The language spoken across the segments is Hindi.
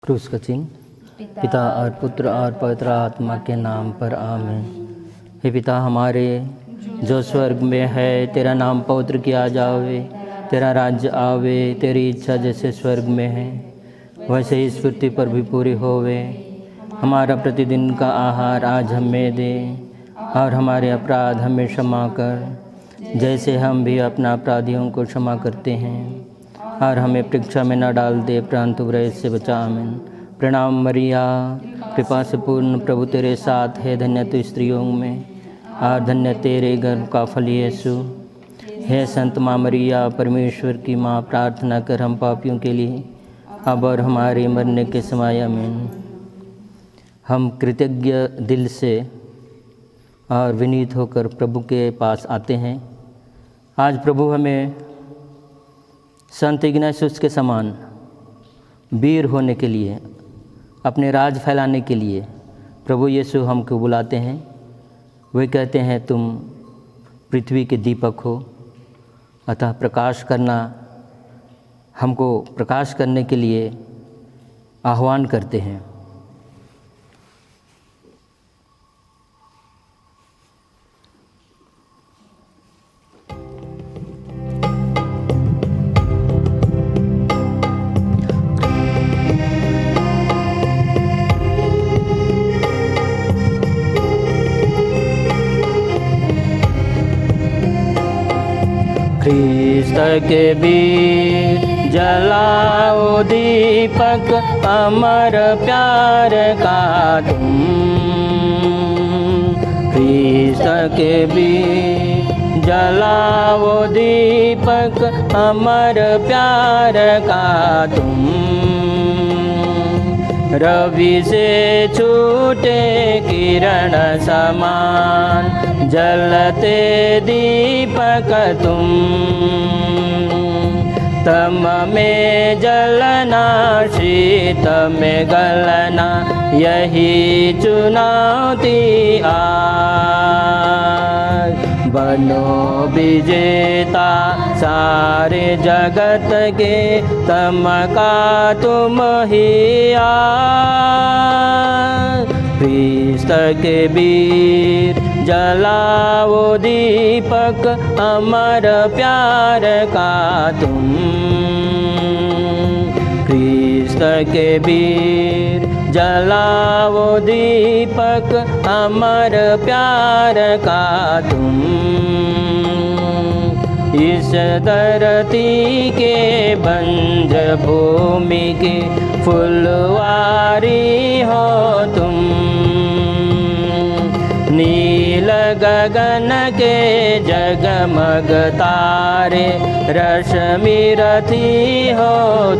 क्रूस का चिन्ह। पिता और पुत्र और पवित्र आत्मा के नाम पर आमीन। हे पिता हमारे जो स्वर्ग में है, तेरा नाम पवित्र किया जावे, तेरा राज्य आवे, तेरी इच्छा जैसे स्वर्ग में है वैसे ही इस पृथ्वी पर भी पूरी होवे। हमारा प्रतिदिन का आहार आज हमें दे, और हमारे अपराध हमें क्षमा कर जैसे हम भी अपना अपराधियों को क्षमा करते हैं, और हमें परीक्षा में न डाल दे परंतु बुराई से बचा। आमीन। प्रणाम मरिया, कृपा से पूर्ण प्रभु तेरे साथ है, धन्य तू स्त्रियों में और धन्य तेरे गर्भ का फल यीशु। हे संत माँ मरिया, परमेश्वर की माँ, प्रार्थना कर हम पापियों के लिए अब और हमारे मरने के समय। आमीन। हम कृतज्ञ दिल से और विनीत होकर प्रभु के पास आते हैं। आज प्रभु हमें संत इग्नासियस के समान वीर होने के लिए, अपने राज फैलाने के लिए प्रभु यीशु हमको बुलाते हैं। वे कहते हैं तुम पृथ्वी के दीपक हो, अतः प्रकाश करना, हमको प्रकाश करने के लिए आह्वान करते हैं। ख्रीस्त के वीर जलाओ दीपक, अमर प्यार का तुम। ख्रीस्त के वीर जलाओ दीपक, अमर प्यार का तुम। रवि से छूटे किरण समान, जलते दीपक तुम। तम में जलना, शीत में गलना, यही चुनौती आज। बनो विजेता सारे जगत के, तम का तुम ही आज। ख्रीस्त के वीर जलाओ दीपक, अमर प्यार का तुम। ख्रीस्त के वीर जलाओ दीपक, अमर प्यार का तुम। इस धरती के बंज भूमि के फुलवारी हो तुम। नील गगन के जगमग तारे, रश्मि रथी हो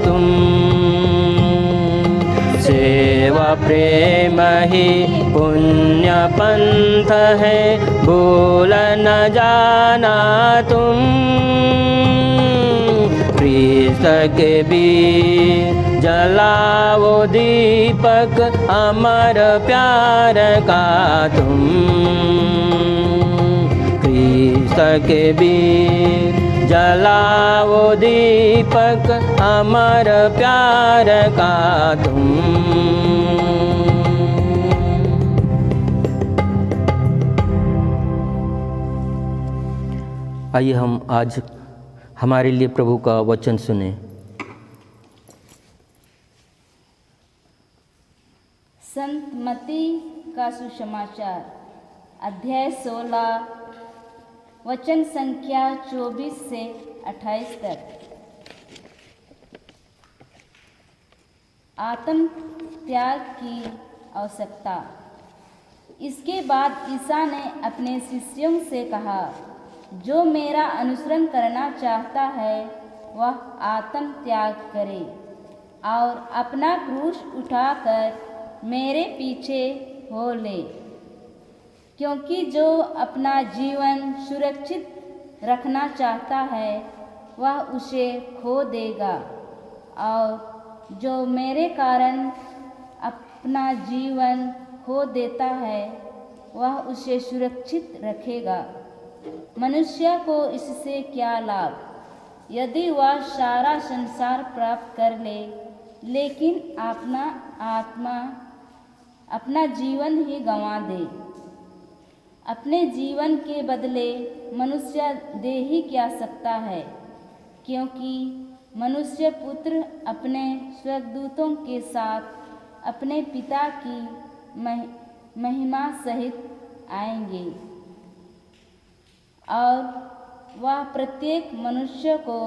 तुम। सेवा प्रेम ही पुण्य पंथ है, भूल न जाना तुम। ख्रीस्त के वीर जलाओ दीपक, अमर प्यार का तुम। ख्रीस्त के वीर जलाओ दीपक, अमर प्यार का तुम। आइए हम आज हमारे लिए प्रभु का वचन सुने। संत मत्ती का सुसमाचार, अध्याय 16, वचन संख्या 24 से 28 तक। आत्म त्याग की आवश्यकता। इसके बाद ईसा ने अपने शिष्यों से कहा, जो मेरा अनुसरण करना चाहता है वह आत्म त्याग करे और अपना क्रूस उठाकर मेरे पीछे हो ले। क्योंकि जो अपना जीवन सुरक्षित रखना चाहता है वह उसे खो देगा, और जो मेरे कारण अपना जीवन खो देता है वह उसे सुरक्षित रखेगा। मनुष्य को इससे क्या लाभ, यदि वह सारा संसार प्राप्त कर ले लेकिन अपना जीवन ही गंवा दे। अपने जीवन के बदले मनुष्य दे ही क्या सकता है, क्योंकि मनुष्य पुत्र अपने स्वर्गदूतों के साथ अपने पिता की महिमा सहित आएंगे और वह प्रत्येक मनुष्य को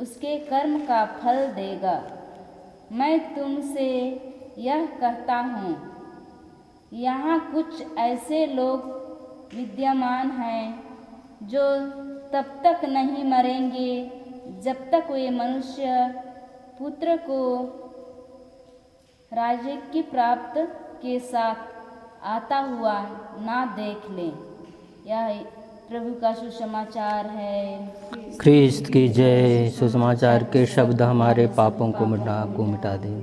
उसके कर्म का फल देगा। मैं तुमसे यह कहता हूँ, यहाँ कुछ ऐसे लोग विद्यमान हैं जो तब तक नहीं मरेंगे जब तक वे मनुष्य पुत्र को राज्य की प्राप्त के साथ आता हुआ ना देख लें। यह प्रभु का सुसमाचार है। ख्रिस्त की जय। सुसमाचार के शब्द हमारे पापों को मिटा दे।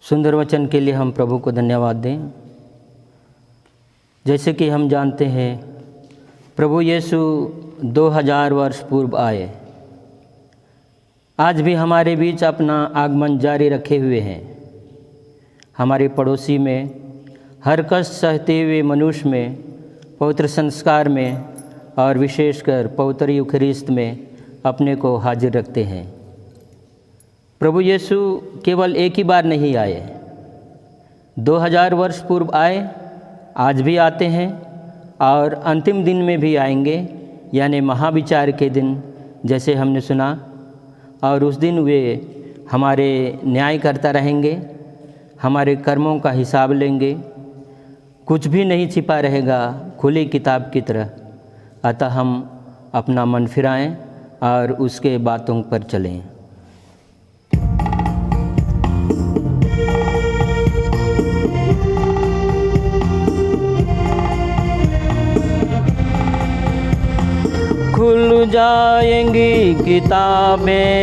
सुंदर वचन के लिए हम प्रभु को धन्यवाद दें। जैसे कि हम जानते हैं, प्रभु यीशु 2000 वर्ष पूर्व आए, आज भी हमारे बीच अपना आगमन जारी रखे हुए हैं। हमारे पड़ोसी में, हर कष्ट सहते हुए मनुष्य में, पवित्र संस्कार में और विशेषकर पवित्र यूखरिस्त में अपने को हाजिर रखते हैं। प्रभु यीशु केवल एक ही बार नहीं आए, 2000 वर्ष पूर्व आए, आज भी आते हैं और अंतिम दिन में भी आएंगे, यानी महाविचार के दिन, जैसे हमने सुना। और उस दिन वे हमारे न्याय करता रहेंगे, हमारे कर्मों का हिसाब लेंगे, कुछ भी नहीं छिपा रहेगा, खुली किताब की तरह। अतः हम अपना मन फिराएं और उसके बातों पर चलें। खुल जाएंगी किताबें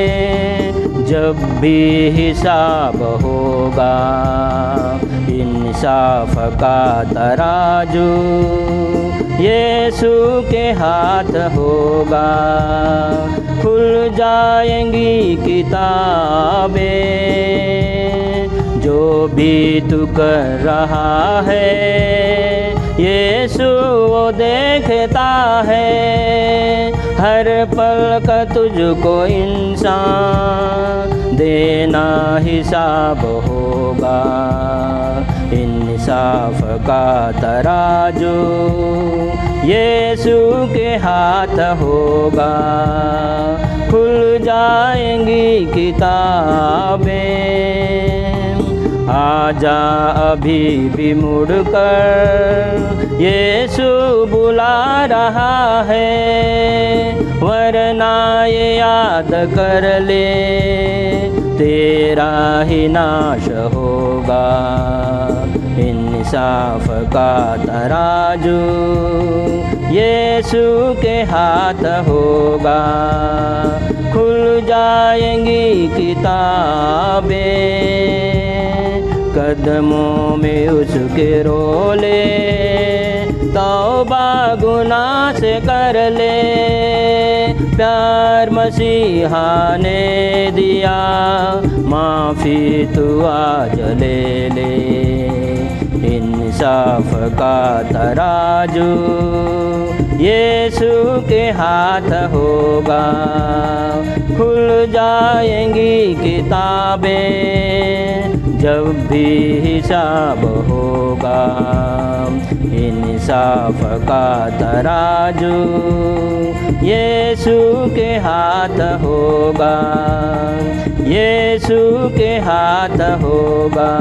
जब भी हिसाब होगा, इंसाफ का तराजू यीशु के हाथ होगा। खुल जाएंगी किताबें, जो भी तू कर रहा है यीशु वो देखता है। हर पल का तुझको इंसान देना हिसाब होगा, इंसाफ का तराजू यीशु के हाथ होगा। खुल जाएंगी किताबें, आजा अभी भी मुड़कर, यीशु बुला रहा है। वरना ये याद कर ले, तेरा ही नाश होगा। इंसाफ का तराजू यीशु के हाथ होगा। खुल जाएंगी किताबें, कदमों में उसके रोले, तौबा गुनाह से कर ले। प्यार मसीहा ने दिया, माफ़ी तू आज ले ले। इंसाफ का तराजू यीशु के हाथ होगा। खुल जाएंगी किताबें जब भी हिसाब होगा। इंसाफ का तराजू यीशु के हाथ होगा। यीशु के हाथ होगा।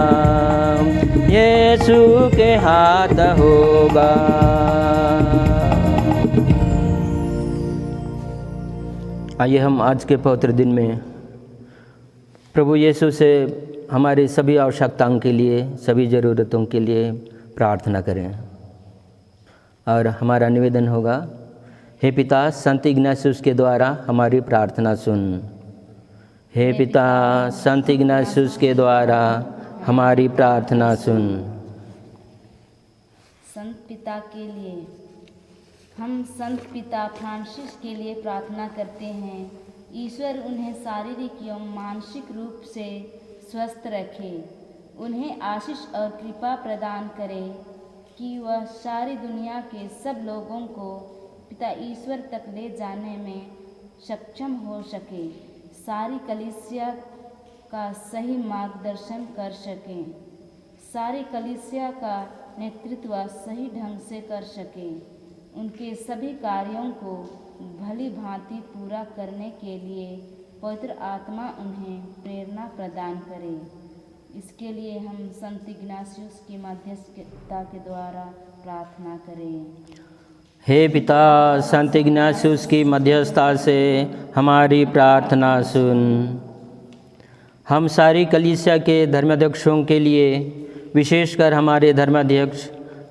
यीशु के हाथ होगा। आइए हम आज के पवित्र दिन में प्रभु यीशु से हमारी सभी आवश्यकताओं के लिए, सभी ज़रूरतों के लिए प्रार्थना करें। और हमारा निवेदन होगा, हे पिता, संत इग्नासियस के द्वारा हमारी प्रार्थना सुन। हे पिता, संत इग्नासियस के द्वारा हमारी प्रार्थना सुन। संत पिता के लिए हम संत पिता फ्रांसिस के लिए प्रार्थना करते हैं। ईश्वर उन्हें शारीरिक एवं मानसिक रूप से स्वस्थ रखे, उन्हें आशीष और कृपा प्रदान करे कि वह सारी दुनिया के सब लोगों को पिता ईश्वर तक ले जाने में सक्षम हो सके, सारी कलीसिया का सही मार्गदर्शन कर सकें, सारी कलीसिया का नेतृत्व सही ढंग से कर सकें, उनके सभी कार्यों को भली भांति पूरा करने के लिए पवित्र आत्मा उन्हें प्रेरणा प्रदान करे। इसके लिए हम संत इग्नासियस की मध्यस्थता के द्वारा प्रार्थना करें। हे पिता, संत इग्नासियस की मध्यस्थता से हमारी प्रार्थना सुन। हम सारी कलीसिया के धर्माध्यक्षों के लिए, विशेषकर हमारे धर्माध्यक्ष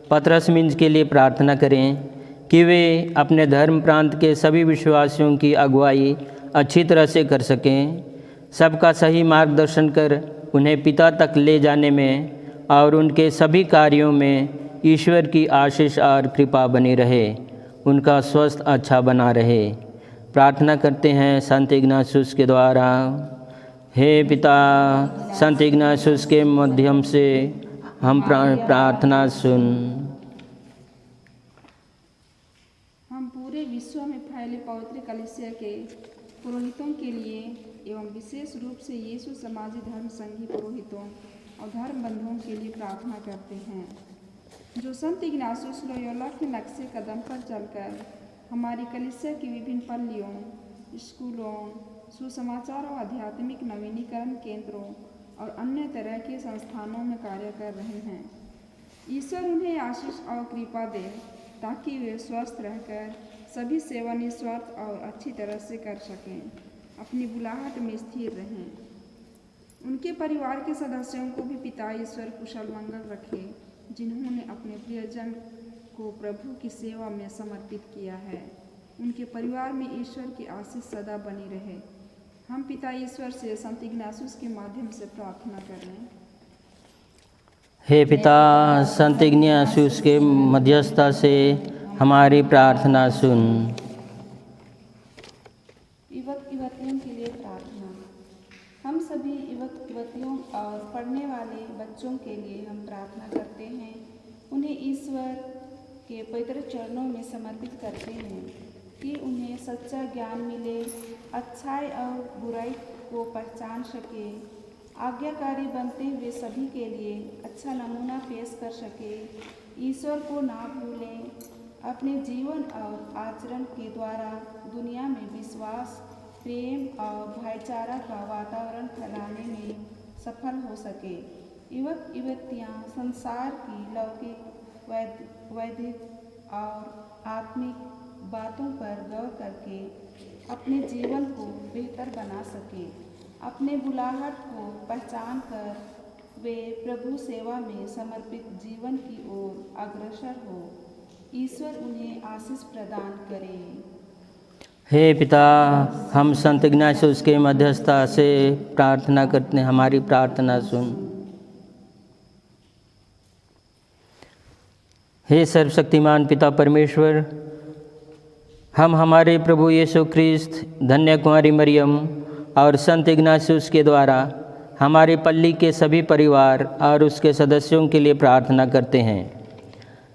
पतरस मिंज के लिए प्रार्थना करें कि वे अपने धर्म प्रांत के सभी विश्वासियों की अगुवाई अच्छी तरह से कर सकें, सबका सही मार्गदर्शन कर उन्हें पिता तक ले जाने में और उनके सभी कार्यों में ईश्वर की आशीष और कृपा बनी रहे, उनका स्वास्थ्य अच्छा बना रहे। प्रार्थना करते हैं संत इग्नासियस के द्वारा। हे पिता, संत इग्नासियस के माध्यम से हम प्रार्थना सुन। हम पूरे विश्व में फैले पवित्र कलीसिया के पुरोहितों के लिए एवं विशेष रूप से यीशु समाजी धर्म संघी पुरोहितों और धर्म बंधुओं के लिए प्रार्थना करते हैं, जो संत इग्नासियस लोयोला के नक्शे कदम पर चलकर हमारी कलीसिया की विभिन्न पल्लियों, स्कूलों, सुसमाचार और आध्यात्मिक नवीनीकरण केंद्रों और अन्य तरह के संस्थानों में कार्य कर रहे हैं। ईश्वर उन्हें आशीष और कृपा दे ताकि वे स्वस्थ रहकर सभी सेवा निस्वार्थ और अच्छी तरह से कर सकें, अपनी बुलाहट में स्थिर रहें। उनके परिवार के सदस्यों को भी पिता ईश्वर कुशल मंगल रखे, जिन्होंने अपने प्रियजन को प्रभु की सेवा में समर्पित किया है। उनके परिवार में ईश्वर की आशीष सदा बनी रहे। हम पिता ईश्वर से संत इग्नासियस के माध्यम से प्रार्थना करें। हे पिता, संत इग्नासियस के मध्यस्थता से हमारी प्रार्थना सुन। युवक युवतियों के लिए प्रार्थना। हम सभी युवक युवतियों और पढ़ने वाले बच्चों के लिए हम प्रार्थना करते हैं। उन्हें ईश्वर के पवित्र चरणों में समर्पित करते हैं कि उन्हें सच्चा ज्ञान मिले, अच्छाई और बुराई को पहचान सके, आज्ञाकारी बनते हुए सभी के लिए अच्छा नमूना पेश कर सके, ईश्वर को ना भूलें, अपने जीवन और आचरण के द्वारा दुनिया में विश्वास, प्रेम और भाईचारा का वातावरण फैलाने में सफल हो सके। युवक युवतियाँ संसार की लौकिक, वैदिक और आत्मिक बातों पर गौर करके अपने जीवन को बेहतर बना सके, अपने बुलाहट को पहचान कर वे प्रभु सेवा में समर्पित जीवन की ओर अग्रसर हो। ईश्वर उन्हें आशीष प्रदान करे। हे पिता, हम संत इग्नासियस के मध्यस्थता से प्रार्थना करते हैं, हमारी प्रार्थना सुन। हे सर्वशक्तिमान पिता परमेश्वर, हम हमारे प्रभु यीशु ख्रिस्त, धन्य कुमारी मरियम और संत इग्नासियस के द्वारा हमारे पल्ली के सभी परिवार और उसके सदस्यों के लिए प्रार्थना करते हैं।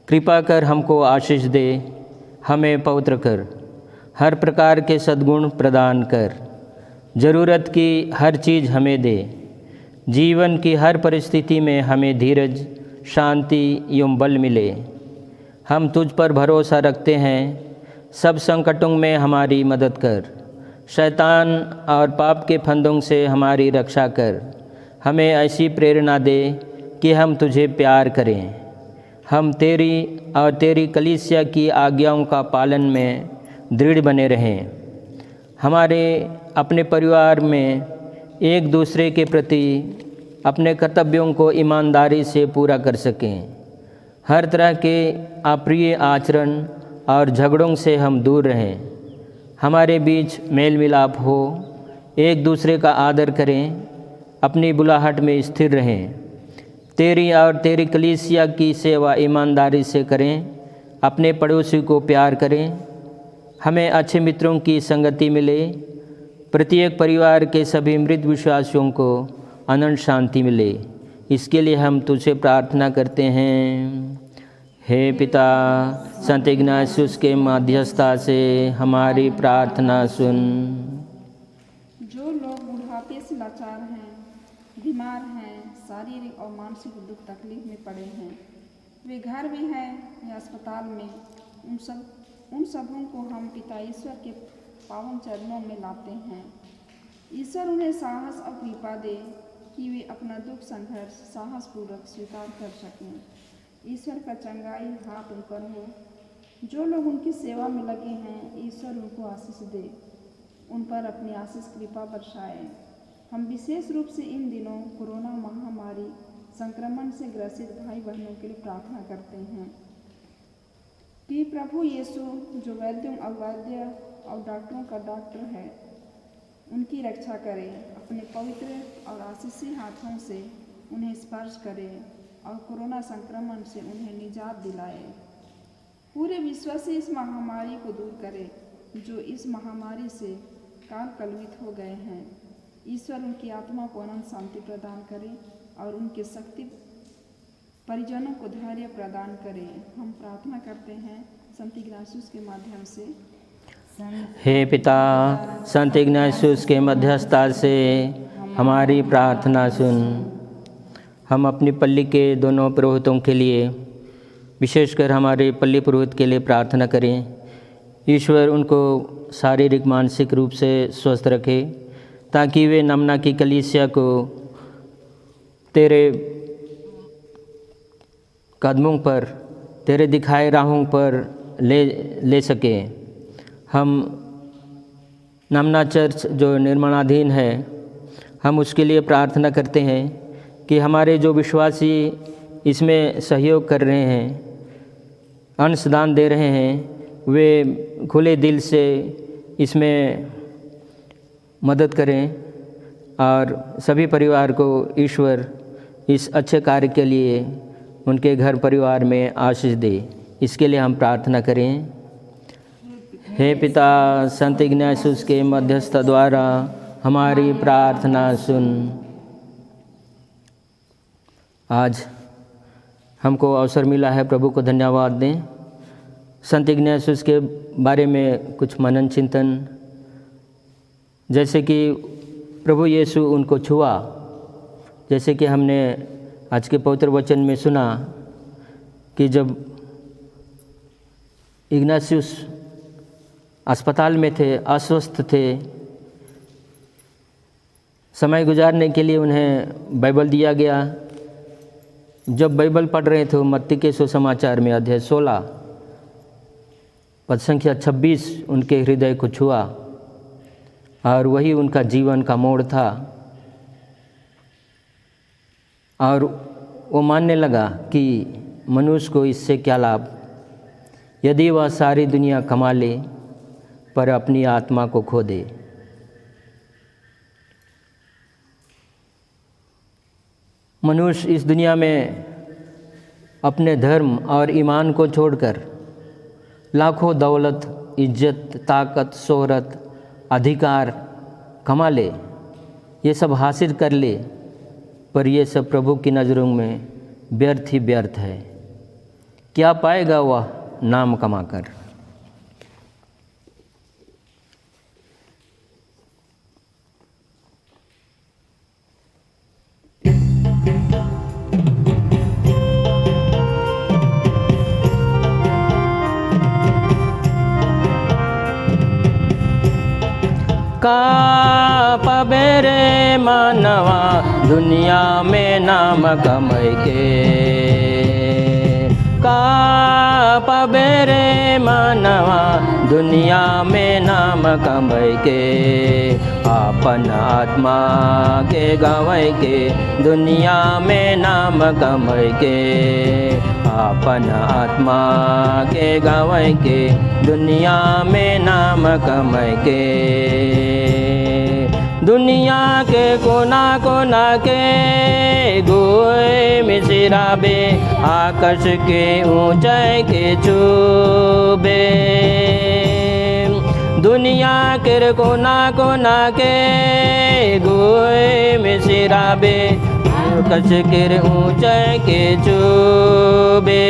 कृपा कर हमको आशीष दे, हमें पवित्र कर, हर प्रकार के सद्गुण प्रदान कर, ज़रूरत की हर चीज़ हमें दे, जीवन की हर परिस्थिति में हमें धीरज, शांति एवं बल मिले। हम तुझ पर भरोसा रखते हैं, सब संकटों में हमारी मदद कर, शैतान और पाप के फंदों से हमारी रक्षा कर, हमें ऐसी प्रेरणा दे कि हम तुझे प्यार करें, हम तेरी और तेरी कलीसिया की आज्ञाओं का पालन में दृढ़ बने रहें, हमारे अपने परिवार में एक दूसरे के प्रति अपने कर्तव्यों को ईमानदारी से पूरा कर सकें, हर तरह के अप्रिय आचरण और झगड़ों से हम दूर रहें, हमारे बीच मेल मिलाप हो, एक दूसरे का आदर करें, अपनी बुलाहट में स्थिर रहें, तेरी और तेरी कलीसिया की सेवा ईमानदारी से करें, अपने पड़ोसी को प्यार करें, हमें अच्छे मित्रों की संगति मिले, प्रत्येक परिवार के सभी मृत विश्वासियों को अनंत शांति मिले, इसके लिए हम तुझसे प्रार्थना करते हैं। हे पिता, संत इग्नासियस के मध्यस्थता से हमारी प्रार्थना सुन। जो लोग बुढ़ापे से लाचार हैं, बीमार हैं, शारीरिक और मानसिक दुख तकलीफ में पड़े हैं, वे घर में हैं या अस्पताल में, उन सबों को हम पिता ईश्वर के पावन चरणों में लाते हैं। ईश्वर उन्हें साहस और कृपा दे कि वे अपना दुख संघर्ष साहसपूर्वक स्वीकार कर सकें। ईश्वर का चंगाई हाथ उन पर हो। जो लोग उनकी सेवा में लगे हैं, ईश्वर उनको आशीष दे, उन पर अपनी आशीष कृपा बरसाए। हम विशेष रूप से इन दिनों कोरोना महामारी संक्रमण से ग्रसित भाई बहनों के लिए प्रार्थना करते हैं कि प्रभु यीशु, जो वैद्यों अवैद्य और डॉक्टरों का डॉक्टर है, उनकी रक्षा करें, अपने पवित्र और आशीषी हाथों से उन्हें स्पर्श करें और कोरोना संक्रमण से उन्हें निजात दिलाए। पूरे विश्व से इस महामारी को दूर करे जो इस महामारी से काल कलवित हो गए हैं। ईश्वर उनकी आत्मा को अनंत शांति प्रदान करे और उनके शक्ति परिजनों को धैर्य प्रदान करे। हम प्रार्थना करते हैं संत इग्नासियस के माध्यम से। हे पिता, संत इग्नासियस के मध्यस्थता से हमारी प्रार्थना सुन। हम अपनी पल्ली के दोनों पुरोहितों के लिए, विशेषकर हमारे पल्ली पुरोहित के लिए प्रार्थना करें। ईश्वर उनको शारीरिक मानसिक रूप से स्वस्थ रखे, ताकि वे नमना की कलीसिया को तेरे कदमों पर, तेरे दिखाए राहों पर ले सके। हम नमना चर्च जो निर्माणाधीन है, हम उसके लिए प्रार्थना करते हैं कि हमारे जो विश्वासी इसमें सहयोग कर रहे हैं, अंशदान दे रहे हैं, वे खुले दिल से इसमें मदद करें और सभी परिवार को ईश्वर इस अच्छे कार्य के लिए उनके घर परिवार में आशीष दे। इसके लिए हम प्रार्थना करें। हे पिता, संत इग्नासियस के मध्यस्थ द्वारा हमारी प्रार्थना सुन। आज हमको अवसर मिला है, प्रभु को धन्यवाद दें। संत इग्नासियस के बारे में कुछ मनन चिंतन, जैसे कि प्रभु यीशु उनको छुआ, जैसे कि हमने आज के पवित्र वचन में सुना कि जब इग्नासियस अस्पताल में थे, अस्वस्थ थे, समय गुजारने के लिए उन्हें बाइबल दिया गया। जब बाइबल पढ़ रहे थे, मत्ती के सुसमाचार में अध्याय 16 पद संख्या 26 उनके हृदय को छुआ और वही उनका जीवन का मोड़ था। और वो मानने लगा कि मनुष्य को इससे क्या लाभ, यदि वह सारी दुनिया कमा ले पर अपनी आत्मा को खो दे। मनुष्य इस दुनिया में अपने धर्म और ईमान को छोड़कर लाखों दौलत, इज्जत, ताकत, शोहरत, अधिकार कमा ले, ये सब हासिल कर ले, पर ये सब प्रभु की नज़रों में व्यर्थ ही व्यर्थ है। क्या पाएगा वह नाम कमाकर? का पबेरे मानवा दुनिया में नाम कमाई के, का पबेरे मानवा दुनिया में नाम कमाई के, अपन आत्मा के गवाई के दुनिया में नाम कमाई के, अपन आत्मा के गवाई के दुनिया में नाम कमाई के। दुनिया के कोना कोना के गोए मिसिराबे, आकाश के ऊंचाई के छूबे। दुनिया के कोना कोना के गोए में सिराबे कच किर ऊंचे के चूबे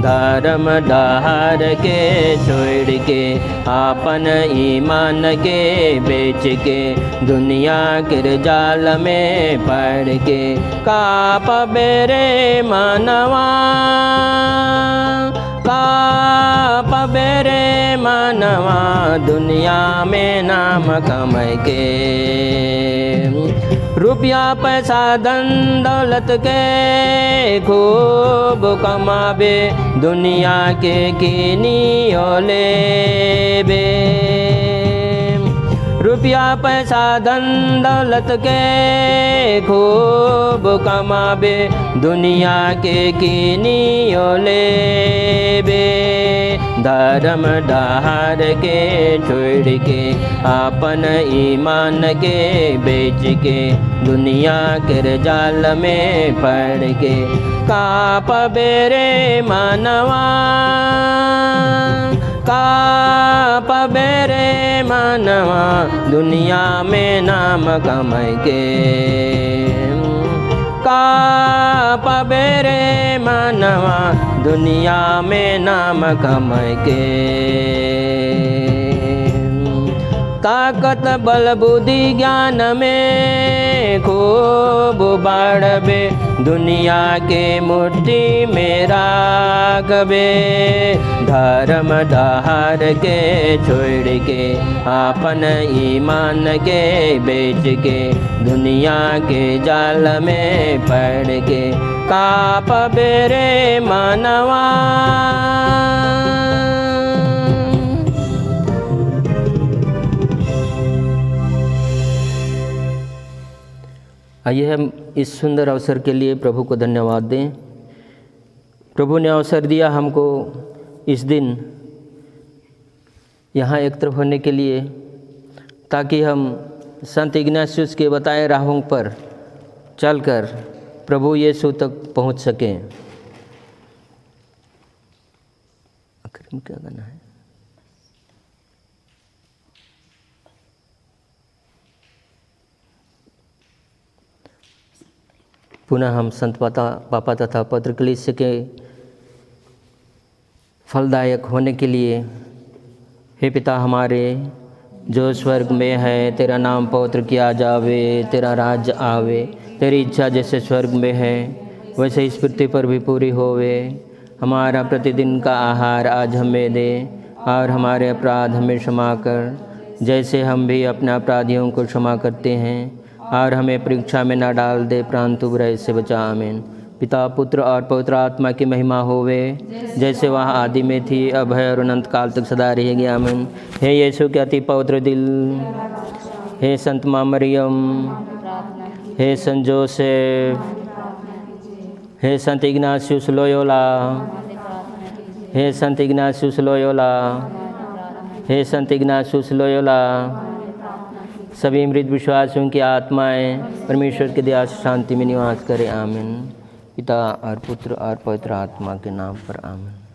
धर्म डहार के छोड़ के आपन ईमान के बेच के दुनिया के जाल में पड़ के काप बेरे मानवा काप बेरे मानवा दुनिया में नाम कमाए के रुपया पैसा धन दौलत के खूब कमाबे दुनिया के कीनियो लेबे रुपया पैसा धन दौलत के खूब कमाबे दुनिया के कीनियो लेबे धर्म डहार के छोड़ के आपन ईमान के बेच के दुनिया के जाल में पड़ के काप बेरे मानवा काप बेरे मानवा दुनिया में नाम कमाए के काप बेरे मानवा दुनिया में नाम कमाए के ताकत बल बुद्धि ज्ञान में खूब बाढ़बे दुनिया के मुट्ठी में राखबे धर्म डहार के छोड़ के आपन ईमान के बेच के दुनिया के जाल में पड़ के काप बेरे मानवा आइए हम इस सुंदर अवसर के लिए प्रभु को धन्यवाद दें। प्रभु ने अवसर दिया हमको इस दिन यहाँ एकत्र होने के लिए ताकि हम संत इग्नासियस के बताए राहों पर चलकर प्रभु यीशु तक पहुँच सकें। आखिर में क्या करना है? पुनः हम संत पापा तथा पत्र कलीसिया के फलदायक होने के लिए हे पिता हमारे जो स्वर्ग में है, तेरा नाम पवित्र किया जावे, तेरा राज्य आवे, तेरी इच्छा जैसे स्वर्ग में है वैसे इस पृथ्वी पर भी पूरी होवे। हमारा प्रतिदिन का आहार आज हमें दे और हमारे अपराध हमें क्षमा कर जैसे हम भी अपने अपराधियों को क्षमा करते हैं, और हमें परीक्षा में न डाल दे परंतु बुराई से बचा। आमीन। पिता पुत्र और पवित्र आत्मा की महिमा होवे जैसे वह आदि में थी, अब है और अनंत काल तक सदा रहेगी। आमीन। हे यीशु के अति पवित्र दिल, हे संत मां मरियम, हे संत जोसेफ, हे संत इग्नासियस लोयोला, हे संत इग्नासियस लोयोला, हे संत इग्नासियस लोयोला, सभी मृत विश्वासियों की आत्माएं परमेश्वर के दया से शांति में निवास करें। आमीन। पिता और पुत्र और पवित्र आत्मा के नाम पर आमीन।